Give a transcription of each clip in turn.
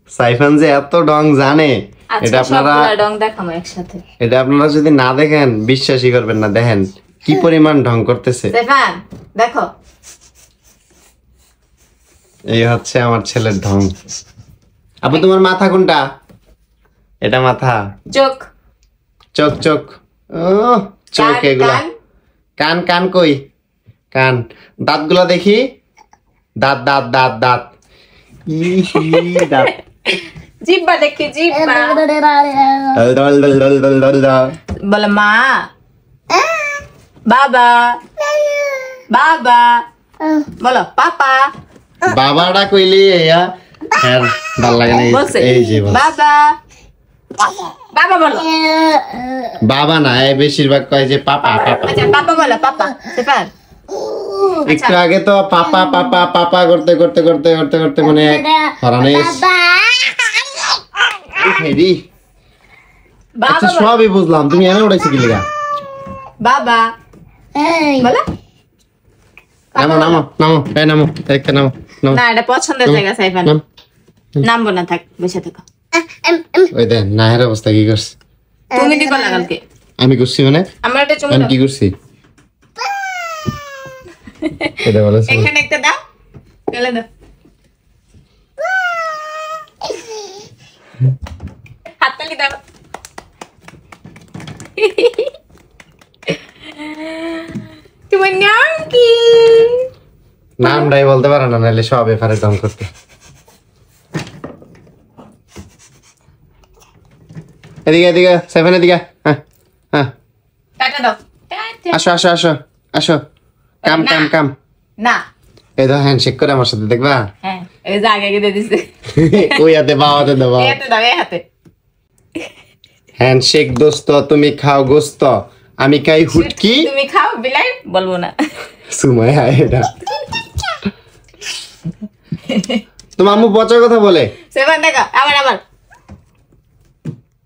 সাইফান যে এত ডং জানে এটা আপনারা ডং দেখাবো একসাথে। এটা আপনারা যদি না দেখেন বিশ্বাসই করবেন না। দেখেন কি পরিমাণ ঢং করতেছে। সাইফান দেখো, এই হচ্ছে আমার ছেলের ঢং। আপু তোমার মাথা কোনটা? এটা মাথা। চোখ চোখ চোখ ও চোখ এগুলা। কান কান কই? কান। দাঁতগুলো দেখি। দাঁত দাঁত দাঁত দাঁত দাঁত। জিহ্বা দেখি, জিহ্বা। বলে মা, বাবা, বাবা, বলো পাপা। বাবাটা কইলি এয়া হ্যাঁ ভাল লাগে না। এই যে বাবা, বাবা বলো। বাবা না, এই বেশিরভাগ কয় যে পাপা পাপা। আচ্ছা পাপা বলো, পাপা। সেপার একটু আগে তো পাপা পাপা পাপা করতে করতে করতে করতে করতে মানে হরানে আচ্ছা সবই বুঝলাম। তুমি এনে উড়াইছি কি লিগা? বাবা বলো। নামো নামো নামো এই নামো একটা নামো নামো। না এটা পছন্দের জায়গা সাইফান। নামবো না, থাক বসে থাকো। ওই দেন নাহের অবস্থা কি করছে? তুমি দিবা না কালকে। আমি করছি মানে আমরা এটা চুমু আমি কি করছি? এটা বলো। এখানে একটা দাও, গেলে দাও। হাততালি দাও। তোমার নাম কি? নামটাই বলতে পারো না, নাহলে সব এফারে ঢং করতে। এদিকে এদিকে সেভেন এদিকে। হ্যাঁ হ্যাঁ টাটা দাও। আসো আসো আসো আসো। কাম কাম কাম। না এই তো হ্যান্ডশেক করে আমার সাথে দেখবা। হ্যাঁ এই যে আগে দিয়ে দিছে। ওই হাতে বাবাতে দেবো। এই হাতে দাও, এই হাতে। হ্যান্ডশেক দোস্ত, তুমি খাও গোস্ত, আমি খাই হুটকি। তুমি খাও বিলাই, বলবো না। সুমাই হায় এটা। তোমার আম্মু পচার কথা বলে। সেভেন দেখা আবার আবার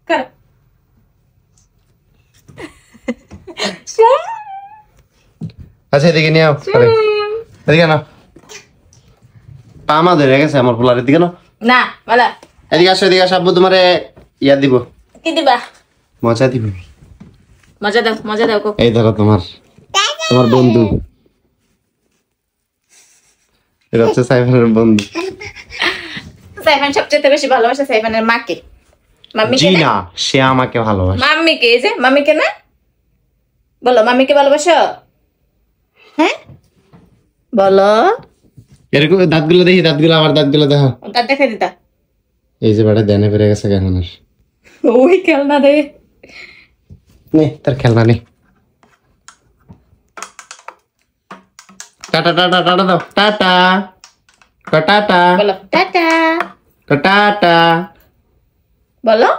কর। আচ্ছা এদিকে নিয়ে আও। এদিকে না পা মা ধরে গেছে আমার পোলার। এদিকে না না বলা। এদিকে আসো এদিকে আসো। আব্বু তোমারে ইয়া দিব। কি দিবা? মজা দিব। মজা দাও, মজা দাও। এই ধরো তোমার তোমার বন্ধু। এটা হচ্ছে সাইফানের বন্ধু। সাইফান সবচেয়ে বেশি ভালোবাসে সাইফানের মাকে। মাম্মিকে জি না, না, সে আমাকে ভালোবাসে। মাম্মিকে। এই যে মাম্মিকে না, বলো মাম্মিকে ভালোবাসো। হ্যাঁ বলো। এরকম দাঁতগুলো দেখি, দাঁতগুলো আমার দাঁতগুলো দেখো। তার দেখে দিতা। এই যে বেটা দেনে পেরে গেছে কেন আর। ওই খেলনা দে। নে তার খেলনা নে। টাটা টাটা টাটা দাও। টাটা টাটা বলো টাটা। টাটা বলো